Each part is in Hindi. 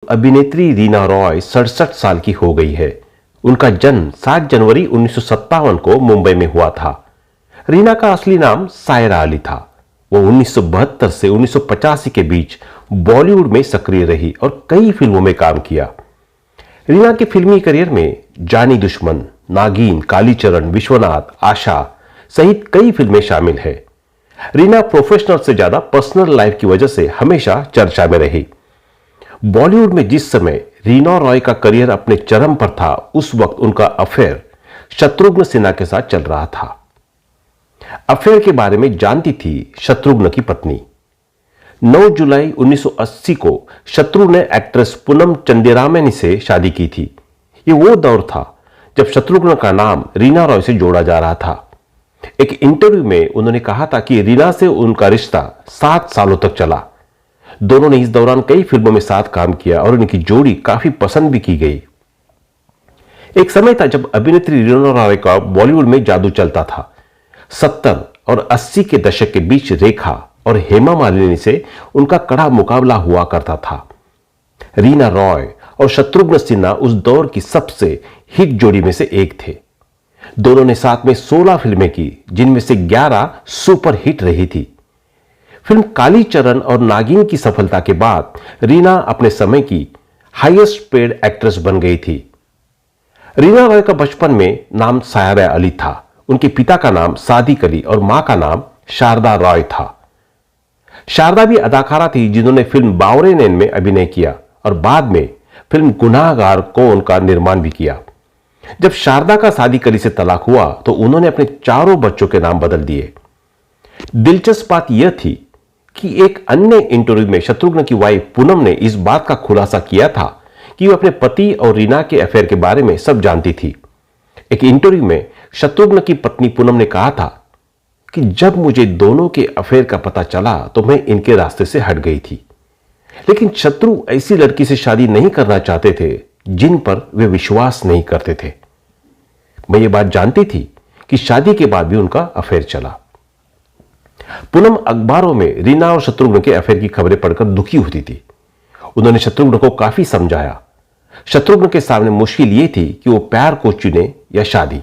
अभिनेत्री रीना रॉय 67 साल की हो गई है। उनका जन्म 7 जनवरी 1957 को मुंबई में हुआ था। रीना का असली नाम सायरा अली था। वो 1972 से 1985 के बीच बॉलीवुड में सक्रिय रही और कई फिल्मों में काम किया। रीना के फिल्मी करियर में जानी दुश्मन, नागिन, कालीचरण, विश्वनाथ, आशा सहित कई फिल्में शामिल है। रीना प्रोफेशनल से ज्यादा पर्सनल लाइफ की वजह से हमेशा चर्चा में रही। बॉलीवुड में जिस समय रीना रॉय का करियर अपने चरम पर था, उस वक्त उनका अफेयर शत्रुघ्न सिन्हा के साथ चल रहा था। अफेयर के बारे में जानती थी शत्रुघ्न की पत्नी। 9 जुलाई 1980 को शत्रुघ्न ने एक्ट्रेस पूनम चंद्रामानी से शादी की थी। ये वो दौर था जब शत्रुघ्न का नाम रीना रॉय से जोड़ा जा रहा था। एक इंटरव्यू में उन्होंने कहा था कि रीना से उनका रिश्ता 7 सालों तक चला। दोनों ने इस दौरान कई फिल्मों में साथ काम किया और उनकी जोड़ी काफी पसंद भी की गई। एक समय था जब अभिनेत्री रीना रॉय का बॉलीवुड में जादू चलता था। 70 और 80 के दशक के बीच रेखा और हेमा मालिनी से उनका कड़ा मुकाबला हुआ करता था। रीना रॉय और शत्रुघ्न सिन्हा उस दौर की सबसे हिट जोड़ी में से एक थे। दोनों ने साथ में 16 फिल्में की, जिनमें से 11 सुपर हिट रही थी। फिल्म कालीचरण और नागिन की सफलता के बाद रीना अपने समय की हाईएस्ट पेड एक्ट्रेस बन गई थी। रीना रॉय का बचपन में नाम सायरा अली था। उनके पिता का नाम सादिक अली और मां का नाम शारदा रॉय था। शारदा भी अदाकारा थी जिन्होंने फिल्म बावरे नैन में अभिनय किया और बाद में फिल्म गुनाहगार को उनका निर्माण भी किया। जब शारदा का सादिक अली से तलाक हुआ तो उन्होंने अपने चारों बच्चों के नाम बदल दिए। दिलचस्प बात यह थी कि एक अन्य इंटरव्यू में शत्रुघ्न की वाइफ पूनम ने इस बात का खुलासा किया था कि वो अपने पति और रीना के अफेयर के बारे में सब जानती थी। एक इंटरव्यू में शत्रुघ्न की पत्नी पूनम ने कहा था कि जब मुझे दोनों के अफेयर का पता चला तो मैं इनके रास्ते से हट गई थी, लेकिन शत्रु ऐसी लड़की से शादी नहीं करना चाहते थे जिन पर वे विश्वास नहीं करते थे। मैं ये बात जानती थी कि शादी के बाद भी उनका अफेयर चला। पूनम अखबारों में रीना और शत्रुघ्न के अफेयर की खबरें पढ़कर दुखी होती थी। उन्होंने शत्रुघ्न को काफी समझाया। शत्रुघ्न के सामने मुश्किल यह थी कि वो प्यार को चुने या शादी।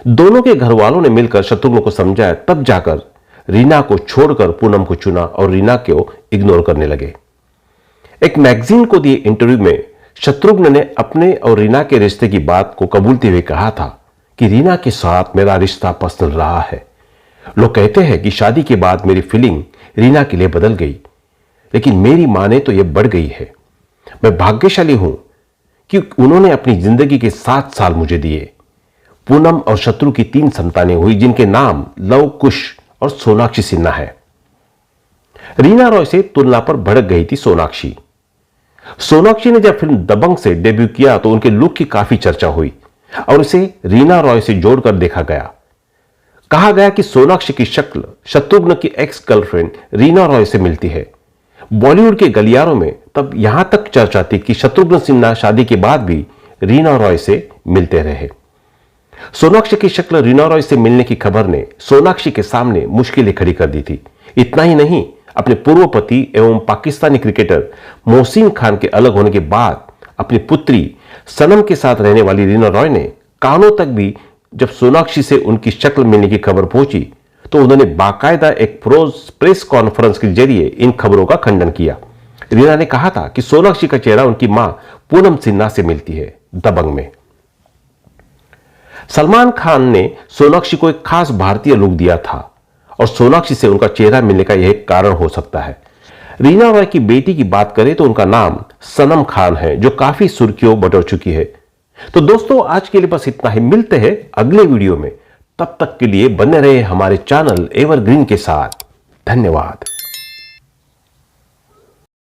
दोनों के घर वालों ने मिलकर शत्रुघ्न को समझाया, तब जाकर रीना को छोड़कर पूनम को चुना और रीना को इग्नोर करने लगे। एक मैगजीन को दिए इंटरव्यू में शत्रुघ्न ने अपने और रीना के रिश्ते की बात को कबूलते हुए कहा था कि रीना के साथ मेरा रिश्ता पर्सनल रहा है। लोग कहते हैं कि शादी के बाद मेरी फीलिंग रीना के लिए बदल गई, लेकिन मेरी माने तो यह बढ़ गई है। मैं भाग्यशाली हूं कि उन्होंने अपनी जिंदगी के 7 साल मुझे दिए। पूनम और शत्रु की 3 संतानें हुई, जिनके नाम लव कुश और सोनाक्षी सिन्हा है। रीना रॉय से तुलना पर भड़क गई थी सोनाक्षी। सोनाक्षी ने जब फिल्म दबंग से डेब्यू किया तो उनके लुक की काफी चर्चा हुई और उसे रीना रॉय से जोड़कर देखा गया। कहा गया कि सोनाक्षी की शक्ल शत्रुघ्न की एक्स गर्लफ्रेंड रीना रॉय से मिलती है। बॉलीवुड के गलियारों में तब यहां तक चर्चा थी कि शत्रुघ्न सिन्हा शादी के बाद भी रीना रॉय से मिलते रहे। सोनाक्षी की शक्ल रीना रॉय से मिलने की खबर ने सोनाक्षी के सामने मुश्किलें खड़ी कर दी थी। इतना ही नहीं, अपने पूर्व पति एवं पाकिस्तानी क्रिकेटर मोहसिन खान के अलग होने के बाद अपनी पुत्री सनम के साथ रहने वाली रीना रॉय ने कानों तक भी जब सोनाक्षी से उनकी शक्ल मिलने की खबर पहुंची तो उन्होंने बाकायदा एक प्रेस कॉन्फ्रेंस के जरिए इन खबरों का खंडन किया। रीना ने कहा था कि सोनाक्षी का चेहरा उनकी मां पूनम सिन्हा से मिलती है दबंग में। सलमान खान ने सोनाक्षी को एक खास भारतीय लुक दिया था और सोनाक्षी से उनका चेहरा मिलने का यह कारण हो सकता है। रीना रॉय की बेटी की बात करें तो उनका नाम सनम खान है, जो काफी सुर्खियों बटोर चुकी है। तो दोस्तों, आज के लिए बस इतना ही। मिलते हैं अगले वीडियो में। तब तक के लिए बने रहे हमारे चैनल एवरग्रीन के साथ। धन्यवाद।